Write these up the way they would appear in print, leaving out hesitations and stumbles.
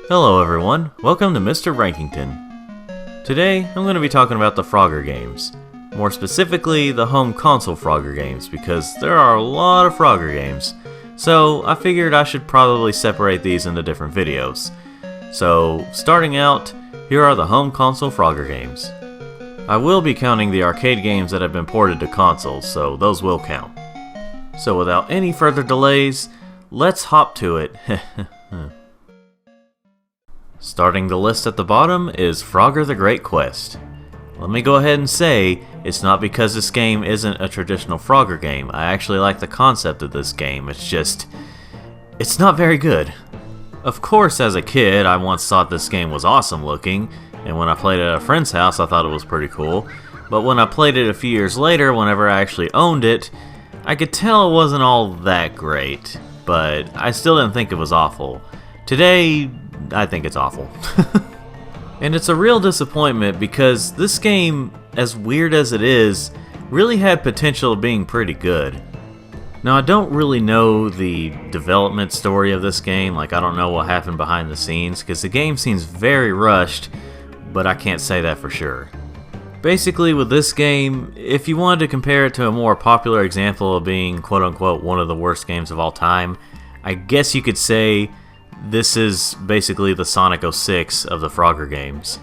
Hello everyone, welcome to Mr. Rankington. Today, I'm going to be talking about the Frogger games. More specifically, the home console Frogger games, because there are a lot of Frogger games. So, I figured I should probably separate these into different videos. So, starting out, here are the home console Frogger games. I will be counting the arcade games that have been ported to consoles, so those will count. So without any further delays, let's hop to it. Starting the list at the bottom is Frogger the Great Quest. Let me go ahead and say, it's not because this game isn't a traditional Frogger game. I actually like the concept of this game, it's not very good. Of course, as a kid, I once thought this game was awesome looking, and when I played it at a friend's house, I thought it was pretty cool. But when I played it a few years later, whenever I actually owned it, I could tell it wasn't all that great, but I still didn't think it was awful. Today, I think it's awful. And it's a real disappointment because this game, as weird as it is, really had potential of being pretty good. Now, I don't really know the development story of this game, like I don't know what happened behind the scenes, because the game seems very rushed, but I can't say that for sure. Basically, with this game, if you wanted to compare it to a more popular example of being quote-unquote one of the worst games of all time, I guess you could say this is basically the Sonic 06 of the Frogger games.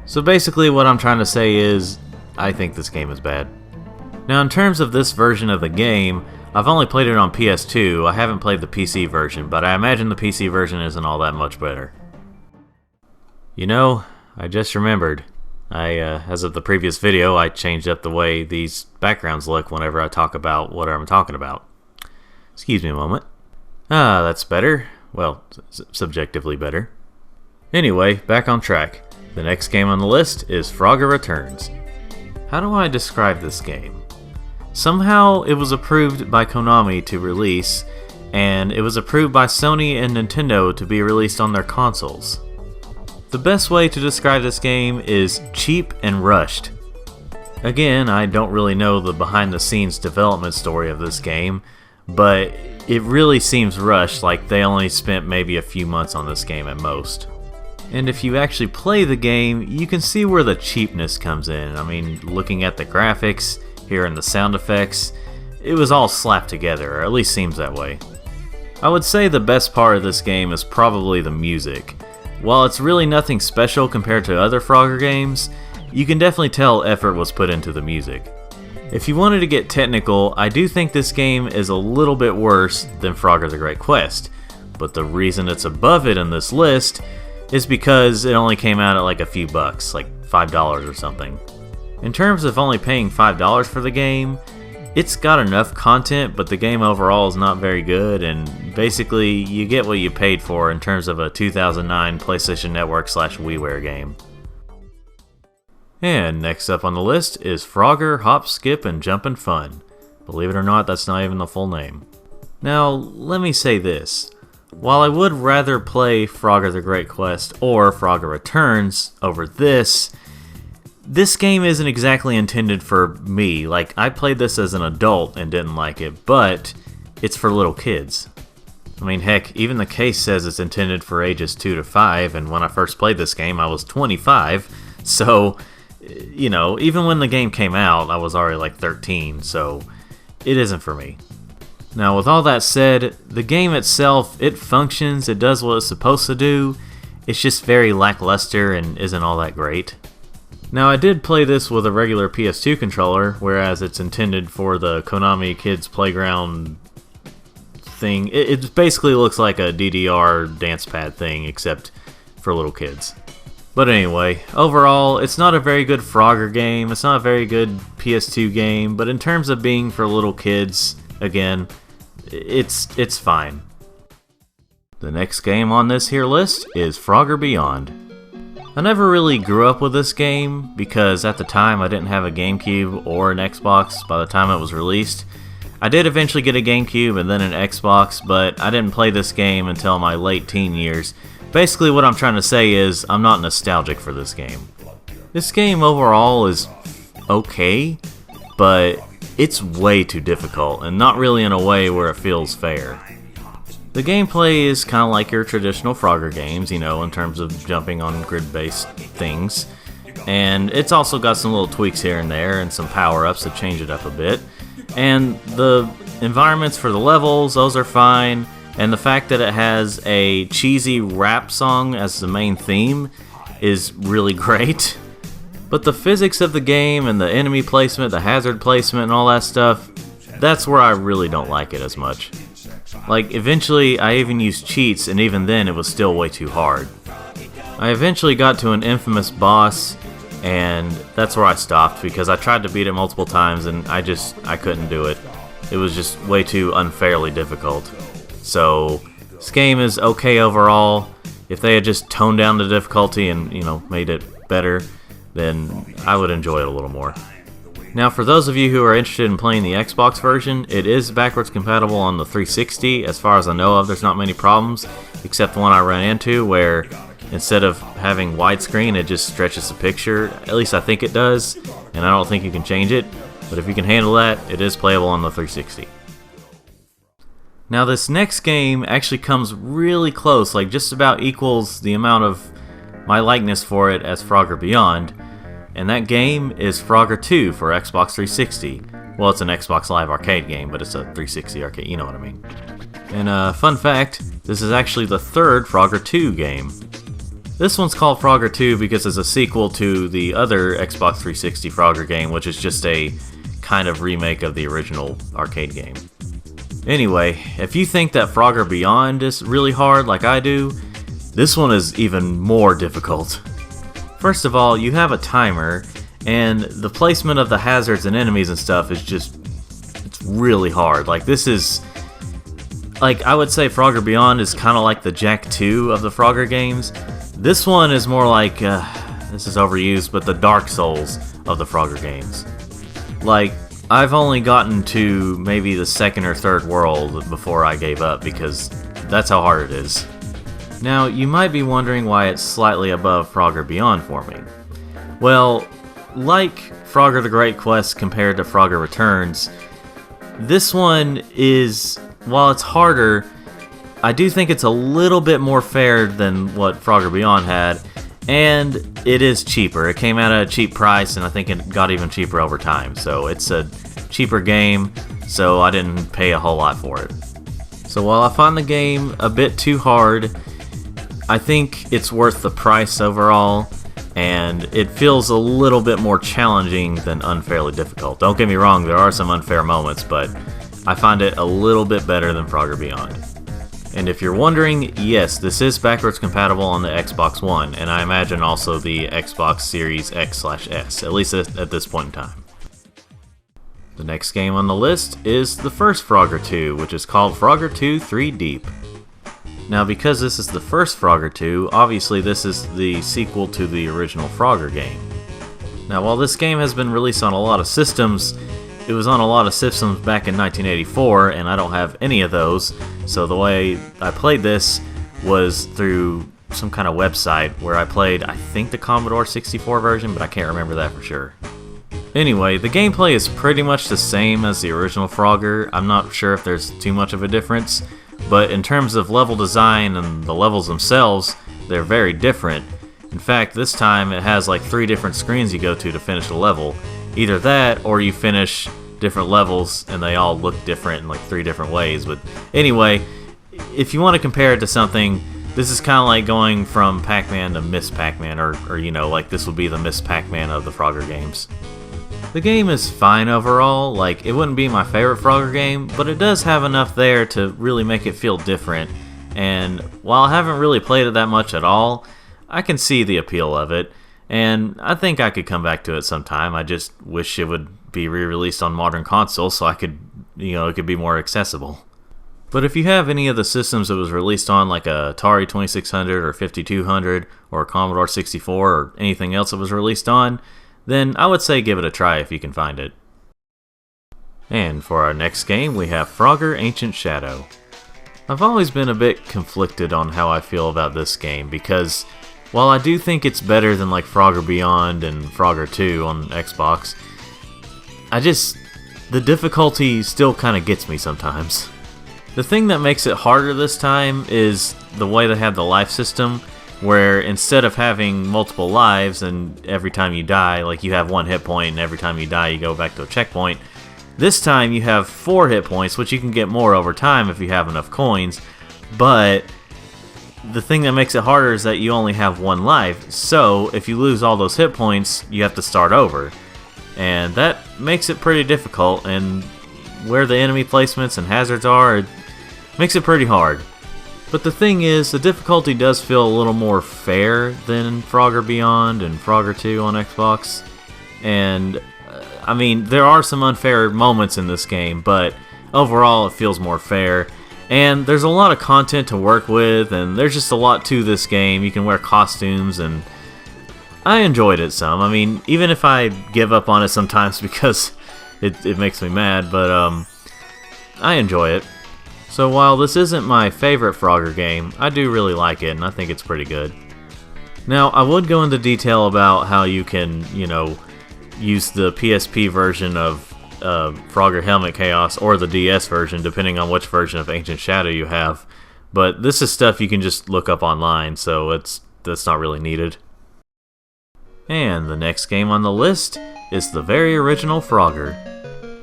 So basically what I'm trying to say is, I think this game is bad. Now in terms of this version of the game, I've only played it on PS2, I haven't played the PC version, but I imagine the PC version isn't all that much better. You know, I just remembered. As of the previous video, I changed up the way these backgrounds look whenever I talk about what I'm talking about. Excuse me a moment. Ah, that's better. Well, subjectively better. Anyway, back on track. The next game on the list is Frogger Returns. How do I describe this game? Somehow it was approved by Konami to release, and it was approved by Sony and Nintendo to be released on their consoles. The best way to describe this game is cheap and rushed. Again, I don't really know the behind-the-scenes development story of this game, but it really seems rushed, like they only spent maybe a few months on this game at most. And if you actually play the game, you can see where the cheapness comes in. I mean, looking at the graphics, hearing the sound effects, it was all slapped together, or at least seems that way. I would say the best part of this game is probably the music. While it's really nothing special compared to other Frogger games, you can definitely tell effort was put into the music. If you wanted to get technical, I do think this game is a little bit worse than Frogger the Great Quest, but the reason it's above it in this list is because it only came out at like a few bucks, like $5 or something. In terms of only paying $5 for the game, it's got enough content, but the game overall is not very good, and basically you get what you paid for in terms of a 2009 PlayStation Network / WiiWare game. And next up on the list is Frogger Hop, Skip, and Jumpin' Fun. Believe it or not, that's not even the full name. Now, let me say this. While I would rather play Frogger the Great Quest or Frogger Returns over this game isn't exactly intended for me. Like, I played this as an adult and didn't like it, but it's for little kids. I mean, heck, even the case says it's intended for ages 2 to 5, and when I first played this game, I was 25, so, you know, even when the game came out, I was already like 13, so it isn't for me. Now, with all that said, the game itself, it functions, it does what it's supposed to do, it's just very lackluster and isn't all that great. Now, I did play this with a regular PS2 controller, whereas it's intended for the Konami Kids Playground thing. It basically looks like a DDR dance pad thing, except for little kids. But anyway, overall, it's not a very good Frogger game, it's not a very good PS2 game, but in terms of being for little kids, again, it's fine. The next game on this here list is Frogger Beyond. I never really grew up with this game because at the time I didn't have a GameCube or an Xbox by the time it was released. I did eventually get a GameCube and then an Xbox, but I didn't play this game until my late teen years. Basically what I'm trying to say is I'm not nostalgic for this game. This game overall is okay, but it's way too difficult and not really in a way where it feels fair. The gameplay is kind of like your traditional Frogger games, you know, in terms of jumping on grid-based things. And it's also got some little tweaks here and there and some power-ups to change it up a bit. And the environments for the levels, those are fine. And the fact that it has a cheesy rap song as the main theme is really great. But the physics of the game and the enemy placement, the hazard placement and all that stuff, that's where I really don't like it as much. Like, eventually I even used cheats, and even then it was still way too hard. I eventually got to an infamous boss, and that's where I stopped because I tried to beat it multiple times and I couldn't do it. It was just way too unfairly difficult. So, this game is okay overall. If they had just toned down the difficulty and, you know, made it better, then I would enjoy it a little more. Now, for those of you who are interested in playing the Xbox version, it is backwards compatible on the 360. As far as I know of, there's not many problems, except the one I ran into where instead of having widescreen, it just stretches the picture. At least I think it does, and I don't think you can change it. But if you can handle that, it is playable on the 360. Now this next game actually comes really close, like just about equals the amount of my likeness for it as Frogger Beyond, and that game is Frogger 2 for Xbox 360. Well, it's an Xbox Live Arcade game, but it's a 360 arcade, you know what I mean. And fun fact, this is actually the third Frogger 2 game. This one's called Frogger 2 because it's a sequel to the other Xbox 360 Frogger game, which is just a kind of remake of the original arcade game. Anyway, if you think that Frogger Beyond is really hard like I do, this one is even more difficult. First of all, you have a timer, and the placement of the hazards and enemies and stuff is just, it's really hard. Like this is, like I would say Frogger Beyond is kind of like the Jak 2 of the Frogger games. This one is more like, this is overused, but the Dark Souls of the Frogger games. Like, I've only gotten to maybe the second or third world before I gave up because that's how hard it is. Now, you might be wondering why it's slightly above Frogger Beyond for me. Well, like Frogger the Great Quest compared to Frogger Returns, this one is, while it's harder, I do think it's a little bit more fair than what Frogger Beyond had, and it is cheaper. It came out at a cheap price, and I think it got even cheaper over time. So it's a cheaper game, so I didn't pay a whole lot for it. So while I find the game a bit too hard, I think it's worth the price overall, and it feels a little bit more challenging than unfairly difficult. Don't get me wrong, there are some unfair moments, but I find it a little bit better than Frogger Beyond. And if you're wondering, yes, this is backwards compatible on the Xbox One, and I imagine also the Xbox Series X/S, at least at this point in time. The next game on the list is the first Frogger 2, which is called Frogger 2 3 Deep. Now, because this is the first Frogger 2, obviously this is the sequel to the original Frogger game. Now, while this game has been released on a lot of systems, it was on a lot of systems back in 1984, and I don't have any of those, so the way I played this was through some kind of website where I played, I think, the Commodore 64 version, but I can't remember that for sure. Anyway, the gameplay is pretty much the same as the original Frogger. I'm not sure if there's too much of a difference, but in terms of level design and the levels themselves, they're very different. In fact, this time it has like 3 different screens you go to finish the level. Either that, or you finish different levels and they all look different in like 3 different ways. But anyway, if you want to compare it to something, this is kind of like going from Pac-Man to Miss Pac-Man, or you know, like this would be the Miss Pac-Man of the Frogger games. The game is fine overall. Like, it wouldn't be my favorite Frogger game, but it does have enough there to really make it feel different. And while I haven't really played it that much at all, I can see the appeal of it, and I think I could come back to it sometime. I just wish it would be re-released on modern consoles so I could, you know, it could be more accessible. But if you have any of the systems it was released on, like a Atari 2600 or 5200 or a Commodore 64 or anything else it was released on, then I would say give it a try if you can find it. And for our next game, we have Frogger Ancient Shadow. I've always been a bit conflicted on how I feel about this game, because while I do think it's better than like Frogger Beyond and Frogger 2 on Xbox, the difficulty still kind of gets me sometimes. The thing that makes it harder this time is the way they have the life system, where instead of having multiple lives and every time you die, like you have 1 hit point and every time you die you go back to a checkpoint, this time you have 4 hit points, which you can get more over time if you have enough coins, but the thing that makes it harder is that you only have 1 life, so if you lose all those hit points, you have to start over. And that makes it pretty difficult, and where the enemy placements and hazards are, it makes it pretty hard. But the thing is, the difficulty does feel a little more fair than Frogger Beyond and Frogger 2 on Xbox. And, I mean, there are some unfair moments in this game, but overall it feels more fair. And there's a lot of content to work with, and there's just a lot to this game. You can wear costumes, and I enjoyed it some. I mean, even if I give up on it sometimes because it makes me mad, but I enjoy it. So while this isn't my favorite Frogger game, I do really like it, and I think it's pretty good. Now, I would go into detail about how you can, you know, use the PSP version of Frogger Helmet Chaos or the DS version, depending on which version of Ancient Shadow you have. But this is stuff you can just look up online, so that's not really needed. And the next game on the list is the very original Frogger.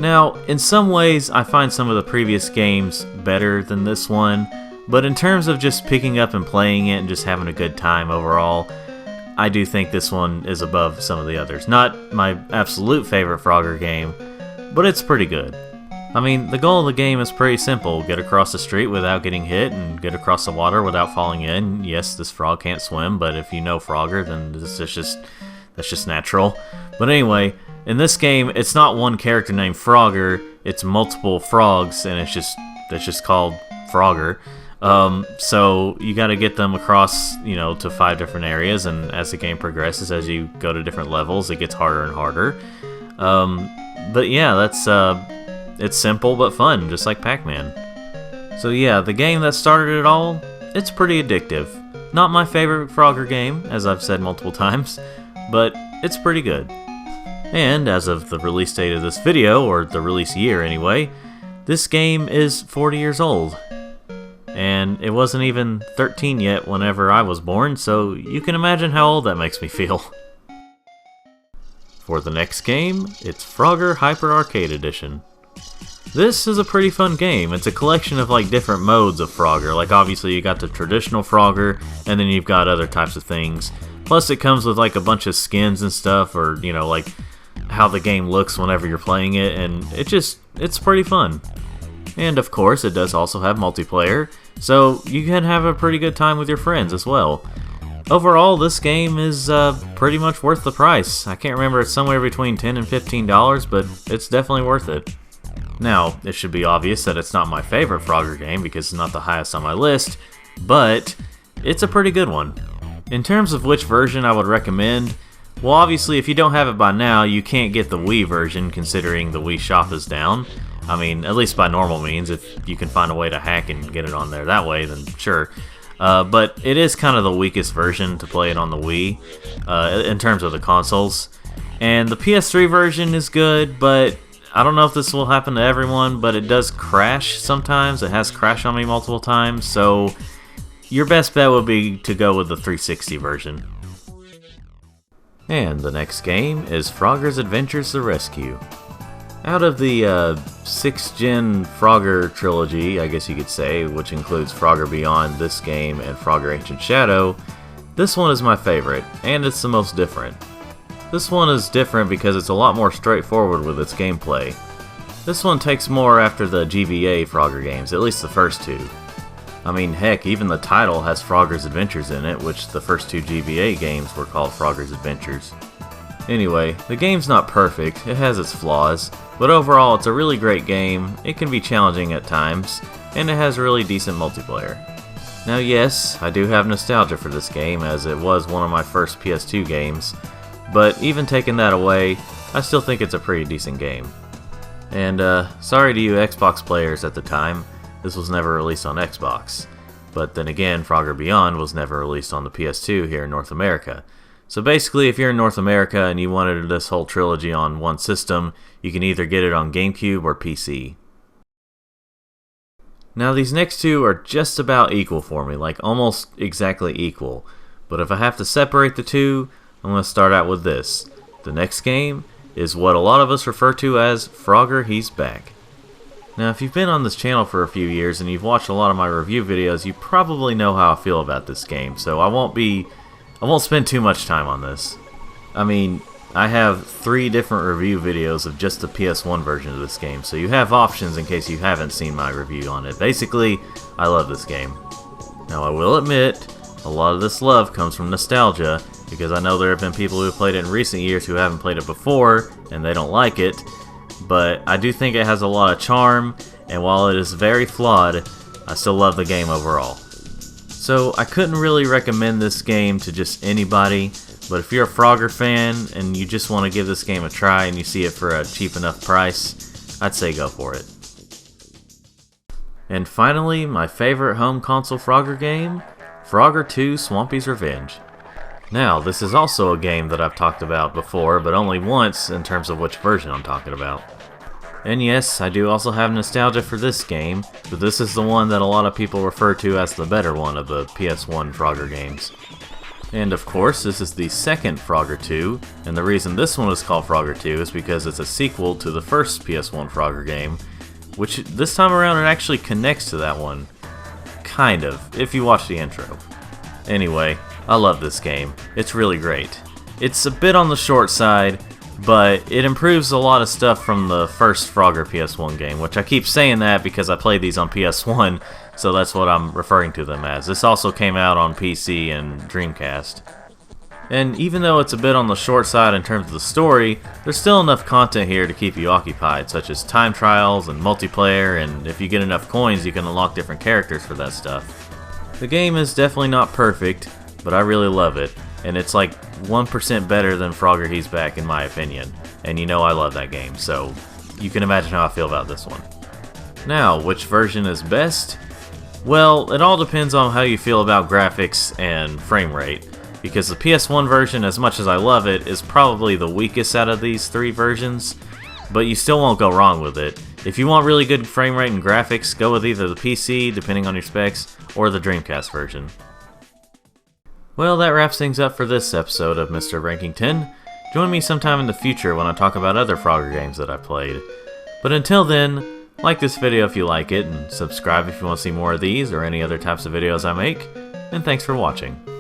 Now, in some ways, I find some of the previous games better than this one, but in terms of just picking up and playing it and just having a good time overall, I do think this one is above some of the others. Not my absolute favorite Frogger game, but it's pretty good. I mean, the goal of the game is pretty simple. Get across the street without getting hit and get across the water without falling in. Yes, this frog can't swim, but if you know Frogger, then that's just natural. But anyway, in this game, it's not one character named Frogger, it's multiple frogs, and it's just called Frogger. So you gotta get them across, you know, to 5 different areas, and as the game progresses, as you go to different levels, it gets harder and harder. But yeah, it's simple but fun, just like Pac-Man. So yeah, the game that started it all, it's pretty addictive. Not my favorite Frogger game, as I've said multiple times, but it's pretty good. And as of the release date of this video, or the release year anyway, this game is 40 years old. And it wasn't even 13 yet whenever I was born, so you can imagine how old that makes me feel. For the next game, it's Frogger Hyper Arcade Edition. This is a pretty fun game. It's a collection of like different modes of Frogger. Like obviously you got the traditional Frogger, and then you've got other types of things. Plus it comes with like a bunch of skins and stuff, or you know, like how the game looks whenever you're playing it, and it's pretty fun. And of course it does also have multiplayer, so you can have a pretty good time with your friends as well. Overall, this game is pretty much worth the price. I can't remember, it's somewhere between $10 and $15, but it's definitely worth it. Now, it should be obvious that it's not my favorite Frogger game because it's not the highest on my list, but it's a pretty good one. In terms of which version I would recommend, well obviously if you don't have it by now, you can't get the Wii version considering the Wii shop is down. I mean, at least by normal means. If you can find a way to hack and get it on there that way, then sure. But it is kind of the weakest version to play it on the Wii, in terms of the consoles. And the PS3 version is good, but I don't know if this will happen to everyone, but it does crash sometimes. It has crashed on me multiple times, so your best bet would be to go with the 360 version. And the next game is Frogger's Adventures: The Rescue. Out of the 6th gen Frogger trilogy, I guess you could say, which includes Frogger Beyond, this game, and Frogger Ancient Shadow, this one is my favorite, and it's the most different. This one is different because it's a lot more straightforward with its gameplay. This one takes more after the GBA Frogger games, at least the first 2. I mean, heck, even the title has Frogger's Adventures in it, which the first 2 GBA games were called Frogger's Adventures. Anyway, the game's not perfect, it has its flaws, but overall it's a really great game, it can be challenging at times, and it has really decent multiplayer. Now yes, I do have nostalgia for this game as it was one of my first PS2 games, but even taking that away, I still think it's a pretty decent game. And sorry to you Xbox players at the time, this was never released on Xbox. But then again, Frogger Beyond was never released on the PS2 here in North America. So basically, if you're in North America and you wanted this whole trilogy on one system, you can either get it on GameCube or PC. Now these next two are just about equal for me, like almost exactly equal. But if I have to separate the two, I'm going to start out with this. The next game is what a lot of us refer to as Frogger He's Back. Now if you've been on this channel for a few years and you've watched a lot of my review videos, you probably know how I feel about this game, so I won't spend too much time on this. I mean, I have 3 different review videos of just the PS1 version of this game, so you have options in case you haven't seen my review on it. Basically, I love this game. Now I will admit, a lot of this love comes from nostalgia, because I know there have been people who have played it in recent years who haven't played it before, and they don't like it, but I do think it has a lot of charm, and while it is very flawed, I still love the game overall. So I couldn't really recommend this game to just anybody, but if you're a Frogger fan and you just want to give this game a try and you see it for a cheap enough price, I'd say go for it. And finally, my favorite home console Frogger game, Frogger 2 Swampy's Revenge. Now, this is also a game that I've talked about before, but only once in terms of which version I'm talking about. And yes, I do also have nostalgia for this game, but this is the one that a lot of people refer to as the better one of the PS1 Frogger games. And of course, this is the second Frogger 2, and the reason this one is called Frogger 2 is because it's a sequel to the first PS1 Frogger game, which this time around it actually connects to that one. Kind of, if you watch the intro. Anyway, I love this game. It's really great. It's a bit on the short side, but it improves a lot of stuff from the first Frogger PS1 game, which I keep saying that because I played these on PS1, so that's what I'm referring to them as. This also came out on PC and Dreamcast. And even though it's a bit on the short side in terms of the story, there's still enough content here to keep you occupied, such as time trials and multiplayer, and if you get enough coins you can unlock different characters for that stuff. The game is definitely not perfect, but I really love it, and it's like 1% better than Frogger He's Back in my opinion, and you know I love that game, so you can imagine how I feel about this one. Now, which version is best? Well, it all depends on how you feel about graphics and frame rate, because the PS1 version, as much as I love it, is probably the weakest out of these 3 versions, but you still won't go wrong with it. If you want really good frame rate and graphics, go with either the PC, depending on your specs, or the Dreamcast version. Well, that wraps things up for this episode of Mr. Rankington. Join me sometime in the future when I talk about other Frogger games that I played. But until then, like this video if you like it, and subscribe if you want to see more of these or any other types of videos I make, and thanks for watching.